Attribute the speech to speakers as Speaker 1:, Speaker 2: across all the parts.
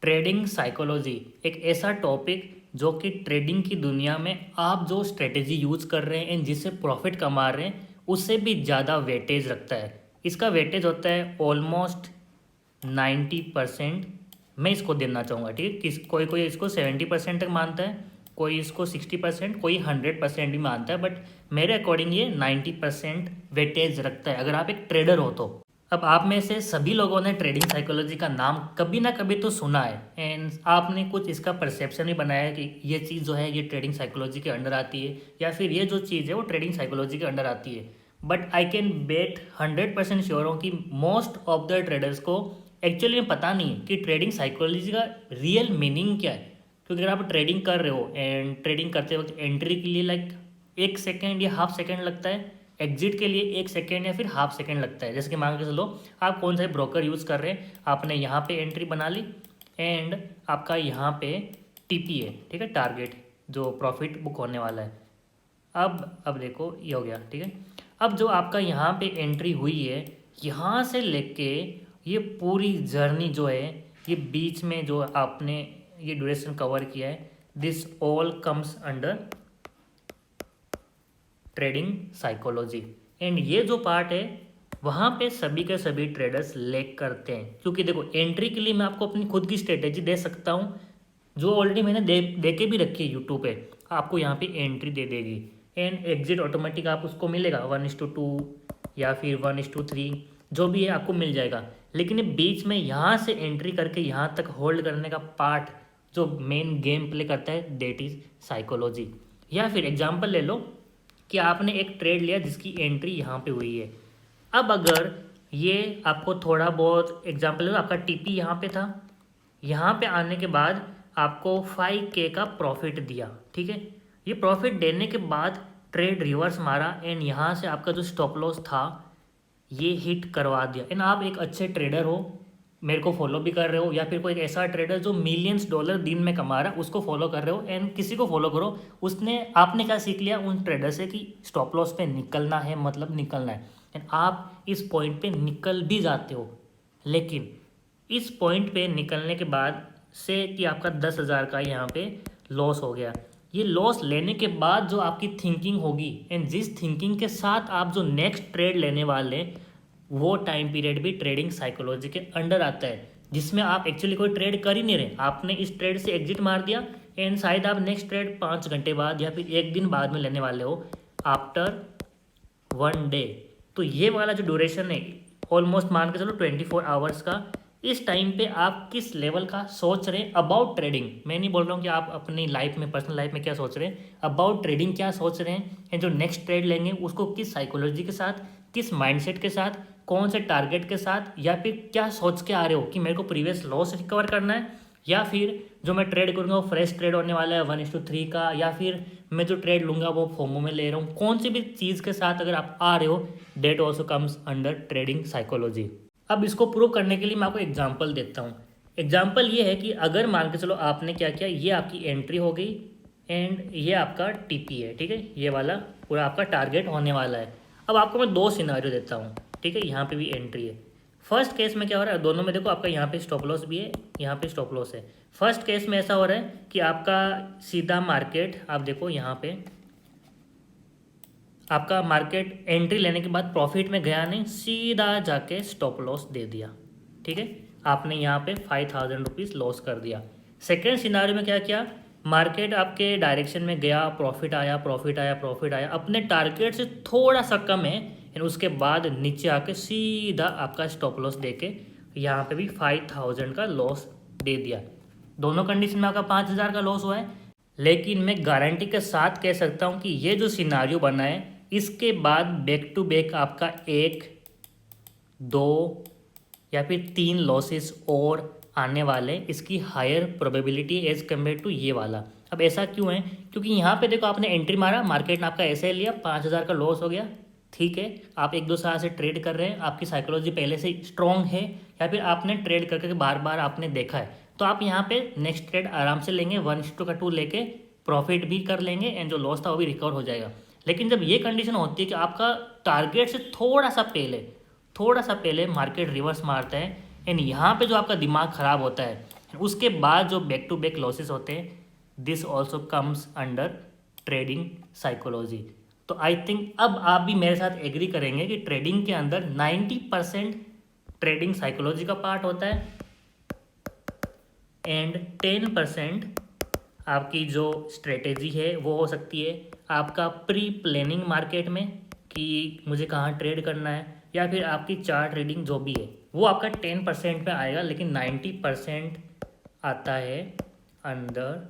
Speaker 1: Trading psychology एक ऐसा topic जो कि ट्रेडिंग की दुनिया में आप जो स्ट्रेटेजी यूज कर रहे हैं एंड जिससे प्रॉफिट कमा रहे हैं उससे भी ज़्यादा वेटेज रखता है। इसका वेटेज होता है ऑलमोस्ट 90%। मैं इसको देना चाहूँगा, ठीक है। किस कोई कोई इसको 70% तक मानता है, कोई इसको 60%, कोई 100% भी मानता है, बट मेरे अकॉर्डिंग ये 90% वेटेज रखता है अगर आप एक ट्रेडर हो तो। अब आप में से सभी लोगों ने ट्रेडिंग साइकोलॉजी का नाम कभी ना कभी तो सुना है एंड आपने कुछ इसका परसेप्शन भी बनाया है कि ये चीज़ जो है ये ट्रेडिंग साइकोलॉजी के अंडर आती है या फिर ये जो चीज़ है वो ट्रेडिंग साइकोलॉजी के अंडर आती है। But I can bet 100% sure हूँ कि मोस्ट ऑफ द ट्रेडर्स को एक्चुअली में पता नहीं है कि ट्रेडिंग साइकोलॉजी का रियल मीनिंग क्या है। क्योंकि अगर आप ट्रेडिंग कर रहे हो एंड ट्रेडिंग करते वक्त एंट्री के लिए लाइक 1 सेकेंड या हाफ सेकेंड लगता है, एग्जिट के लिए 1 सेकेंड या फिर हाफ सेकेंड लगता है। जैसे कि मान के चलो आप कौन सा ब्रोकर यूज़ कर रहे हैं, आपने यहाँ पे एंट्री बना ली एंड आपका यहाँ पे टीपी है, ठीक है, टारगेट जो प्रॉफिट बुक होने वाला है। अब देखो ये हो गया, ठीक है। अब जो आपका यहाँ पे एंट्री हुई है, यहाँ से लेके ये पूरी जर्नी जो है, ये बीच में जो आपने ये ड्यूरेशन कवर किया है, this all comes under trading psychology. And ये जो पार्ट है वहाँ पे सभी के सभी ट्रेडर्स लैग करते हैं। क्योंकि देखो एंट्री के लिए मैं आपको अपनी खुद की स्ट्रेटेजी दे सकता हूँ जो ऑलरेडी मैंने दे के भी रखी है यूट्यूब पे, आपको यहाँ पे एंट्री दे देगी एंड एग्जिट ऑटोमेटिक आप उसको मिलेगा 1:2 या फिर 1:3 जो भी है आपको मिल जाएगा। लेकिन ये बीच में यहाँ से एंट्री करके यहाँ तक होल्ड करने का पार्ट जो मेन गेम प्ले करता है दैट इज साइकोलॉजी। या फिर एग्जाम्पल ले लो कि आपने एक ट्रेड लिया जिसकी एंट्री यहाँ पे हुई है। अब अगर ये आपको थोड़ा बहुत एग्जाम्पल ले लो, आपका टीपी यहाँ पे था, यहाँ पे आने के बाद आपको 5K का प्रॉफिट दिया, ठीक है। ये प्रॉफिट देने के बाद ट्रेड रिवर्स मारा एंड यहाँ से आपका जो स्टॉप लॉस था ये हिट करवा दिया। एंड आप एक अच्छे ट्रेडर हो, मेरे को फॉलो भी कर रहे हो, या फिर कोई एक ऐसा ट्रेडर जो मिलियंस डॉलर दिन में कमा रहा है उसको फॉलो कर रहे हो एंड किसी को फॉलो करो, उसने आपने क्या सीख लिया उन ट्रेडर से कि स्टॉप लॉस पे निकलना है, मतलब निकलना है। एंड आप इस पॉइंट पे निकल भी जाते हो। लेकिन इस पॉइंट पे निकलने के बाद से कि आपका 10,000 का यहाँ पे लॉस हो गया, ये लॉस लेने के बाद जो आपकी थिंकिंग होगी एंड जिस थिंकिंग के साथ आप जो नेक्स्ट ट्रेड लेने वाले वो टाइम पीरियड भी ट्रेडिंग साइकोलॉजी के अंडर आता है, जिसमें आप एक्चुअली कोई ट्रेड कर ही नहीं रहे, आपने इस ट्रेड से एग्जिट मार दिया एंड शायद आप नेक्स्ट ट्रेड 5 घंटे बाद या फिर 1 दिन बाद में लेने वाले हो आफ्टर 1 डे। तो ये वाला जो ड्यूरेशन है ऑलमोस्ट मान के चलो 24 आवर्स का, इस टाइम पे आप किस लेवल का सोच रहे हैं अबाउट ट्रेडिंग। मैं नहीं बोल रहा हूँ कि आप अपनी लाइफ में, पर्सनल लाइफ में क्या सोच रहे हैं, अबाउट ट्रेडिंग क्या सोच रहे हैं एंड जो नेक्स्ट ट्रेड लेंगे उसको किस साइकोलॉजी के साथ, किस माइंडसेट के साथ, कौन से टारगेट के साथ, या फिर क्या सोच के आ रहे हो कि मेरे को प्रीवियस लॉस रिकवर करना है या फिर जो मैं ट्रेड करूँगा वो फ्रेश ट्रेड होने वाला है 1:3 का, या फिर मैं जो ट्रेड लूँगा वो फोमो में ले रहा हूँ। कौन सी भी चीज़ के साथ अगर आप आ रहे हो that also comes under trading psychology. अब इसको प्रूव करने के लिए मैं आपको एग्जाम्पल देता हूँ। एग्जाम्पल ये है कि अगर मान के चलो आपने क्या किया, ये आपकी एंट्री हो गई एंड ये आपका टीपी है, ठीक है, ये वाला पूरा आपका टारगेट होने वाला है। अब आपको मैं 2 सिनारियो देता हूँ, ठीक है। यहाँ पे भी एंट्री है। फर्स्ट केस में क्या हो रहा है, दोनों में देखो आपका यहाँ पे स्टॉप लॉस भी है, यहाँ पे स्टॉप लॉस है। फर्स्ट केस में ऐसा हो रहा है कि आपका सीधा मार्केट, आप देखो यहाँ पे आपका मार्केट एंट्री लेने के बाद प्रॉफिट में गया नहीं, सीधा जाके स्टॉप लॉस दे दिया, ठीक है। आपने यहाँ पे 5,000 रुपीज़ लॉस कर दिया। सेकेंड सिनारियो में क्या किया, मार्केट आपके डायरेक्शन में गया, प्रॉफिट आया, प्रॉफिट आया, प्रॉफिट आया, अपने टारगेट से थोड़ा सा कम है एंड उसके बाद नीचे आके सीधा आपका स्टॉप लॉस देके यहाँ पे भी 5,000 का लॉस दे दिया। दोनों कंडीशन में आपका 5,000 का लॉस हुआ है। लेकिन मैं गारंटी के साथ कह सकता हूँ कि ये जो सिनारियो बना है इसके बाद बैक टू बैक आपका 1, 2 या फिर 3 लॉसेस और आने वाले, इसकी higher probability as compared to ये वाला। अब ऐसा क्यों है, क्योंकि यहाँ पे देखो आपने एंट्री मारा, मार्केट ने आपका ऐसे लिया, 5,000 का लॉस हो गया, ठीक है। आप 1-2 साल से ट्रेड कर रहे हैं, आपकी साइकोलॉजी पहले से स्ट्रॉन्ग है, या फिर आपने ट्रेड करके बार बार आपने देखा है, तो आप यहाँ पे नेक्स्ट ट्रेड आराम से लेंगे, 1:2 लेके प्रॉफिट भी कर लेंगे एंड जो लॉस था वो भी रिकवर हो जाएगा। लेकिन जब ये कंडीशन होती है कि आपका टारगेट से थोड़ा सा पहले मार्केट रिवर्स मारता है एंड यहाँ पे जो आपका दिमाग ख़राब होता है उसके बाद जो बैक टू बैक लॉसेस होते हैं, this also comes under trading psychology. तो आई थिंक अब आप भी मेरे साथ एग्री करेंगे कि ट्रेडिंग के अंदर 90% ट्रेडिंग साइकोलॉजी का पार्ट होता है एंड 10% आपकी जो स्ट्रेटेजी है वो हो सकती है आपका प्री प्लानिंग मार्केट में कि मुझे कहाँ ट्रेड करना है, या फिर आपकी चार्ट रीडिंग जो भी है वो आपका 10% में आएगा, लेकिन 90% आता है अंडर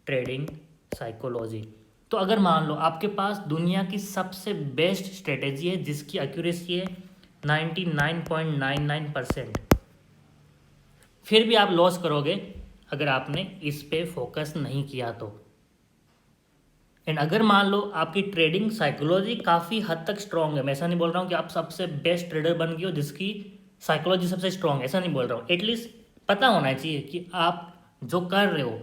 Speaker 1: ट्रेडिंग साइकोलॉजी। तो अगर मान लो आपके पास दुनिया की सबसे बेस्ट स्ट्रेटेजी है जिसकी एक्यूरेसी है 99.99%, फिर भी आप लॉस करोगे अगर आपने इस पे फोकस नहीं किया तो। एंड अगर मान लो आपकी ट्रेडिंग साइकोलॉजी काफ़ी हद तक स्ट्रांग है, मैं ऐसा नहीं बोल रहा हूँ कि आप सबसे बेस्ट ट्रेडर बन गए हो जिसकी साइकोलॉजी सबसे स्ट्रांग है, ऐसा नहीं बोल रहा हूँ। एटलीस्ट पता होना चाहिए कि आप जो कर रहे हो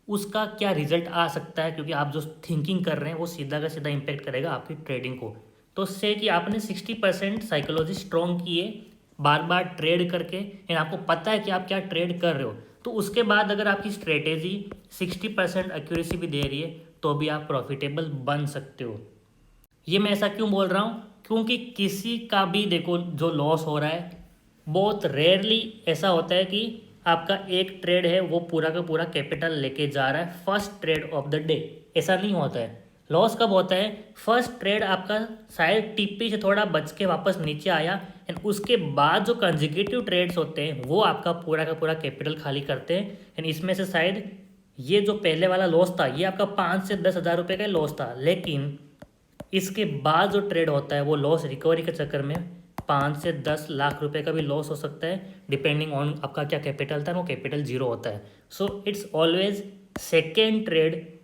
Speaker 1: उसका क्या रिजल्ट आ सकता है, क्योंकि आप जो थिंकिंग कर रहे हैं वो सीधा का सीधा इम्पेक्ट करेगा आपकी ट्रेडिंग को। तो उससे कि आपने 60% साइकोलॉजी स्ट्रॉन्ग की है बार बार ट्रेड करके, एंड आपको पता है कि आप क्या ट्रेड कर रहे हो, तो उसके बाद अगर आपकी स्ट्रेटेजी 60% एक्यूरेसी भी दे रही है तो भी आप प्रॉफिटेबल बन सकते हो। ये मैं ऐसा क्यों बोल रहा हूँ, क्योंकि किसी का भी देखो जो लॉस हो रहा है बहुत रेयरली ऐसा होता है कि आपका एक ट्रेड है वो पूरा का पूरा कैपिटल लेके जा रहा है first trade off the day, ऐसा नहीं होता है। लॉस कब होता है, फर्स्ट ट्रेड आपका शायद टिप्पी से थोड़ा बच के वापस नीचे आया एंड उसके बाद जो कंजिक्यूटिव ट्रेड्स होते हैं वो आपका पूरा का पूरा कैपिटल खाली करते हैं। एंड इसमें से शायद ये जो पहले वाला लॉस था ये आपका 5 से 10 हज़ार रुपये का लॉस था, लेकिन इसके बाद जो ट्रेड होता है वो लॉस रिकवरी के चक्कर में 5 से 10 लाख रुपए का भी लॉस हो सकता है, डिपेंडिंग ऑन आपका क्या कैपिटल था, वो कैपिटल जीरो होता है। So it's always second trade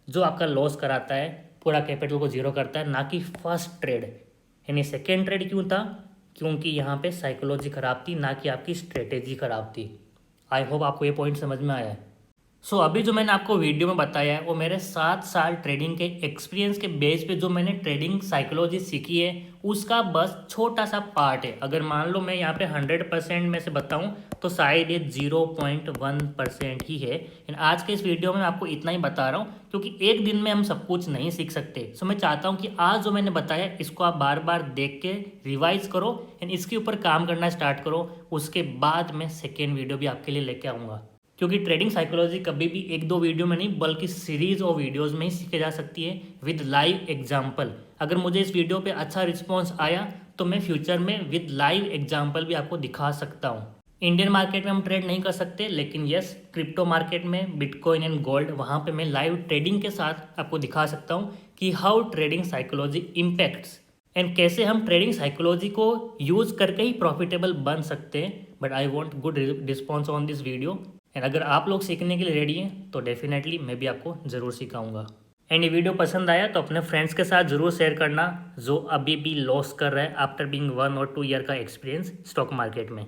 Speaker 1: जो आपका लॉस कराता है, पूरा कैपिटल को जीरो करता है, ना कि फर्स्ट ट्रेड। यानी सेकेंड ट्रेड क्यों था, क्योंकि यहाँ पे साइकोलॉजी खराब थी, ना कि आपकी स्ट्रेटेजी खराब थी। आई होप आपको ये पॉइंट समझ में आया है। सो अभी जो मैंने आपको वीडियो में बताया है वो मेरे 7 साल ट्रेडिंग के एक्सपीरियंस के बेस पे जो मैंने ट्रेडिंग साइकोलॉजी सीखी है उसका बस छोटा सा पार्ट है। अगर मान लो मैं यहाँ पे 100% में से बताऊँ तो शायद ये 0.1% ही है। एंड आज के इस वीडियो में मैं आपको इतना ही बता रहा हूँ क्योंकि एक दिन में हम सब कुछ नहीं सीख सकते। सो मैं चाहता हूँ कि आज जो मैंने बताया इसको आप बार बार देख के रिवाइज करो एंड इसके ऊपर काम करना स्टार्ट करो। उसके बाद मैं सेकेंड वीडियो भी आपके लिए लेके आऊँगा, क्योंकि ट्रेडिंग साइकोलॉजी कभी भी एक दो वीडियो में नहीं बल्कि सीरीज और वीडियोस में ही सीखे जा सकती है विद लाइव एग्जांपल। अगर मुझे इस वीडियो पे अच्छा रिस्पांस आया तो मैं फ्यूचर में विद लाइव एग्जांपल भी आपको दिखा सकता हूँ। इंडियन मार्केट में हम ट्रेड नहीं कर सकते, लेकिन यस क्रिप्टो मार्केट में बिटकॉइन एंड गोल्ड वहाँ पे मैं लाइव ट्रेडिंग के साथ आपको दिखा सकता हूँ कि how trading psychology impacts and कैसे हम ट्रेडिंग साइकोलॉजी को यूज करके ही प्रॉफिटेबल बन सकते हैं। But I want good response on this video and अगर आप लोग सीखने के लिए रेडी हैं तो डेफिनेटली मैं भी आपको ज़रूर सिखाऊंगा। एंड ये वीडियो पसंद आया तो अपने फ्रेंड्स के साथ ज़रूर शेयर करना जो अभी भी लॉस कर रहा है आफ्टर बीइंग 1 और 2 ईयर का एक्सपीरियंस स्टॉक मार्केट में।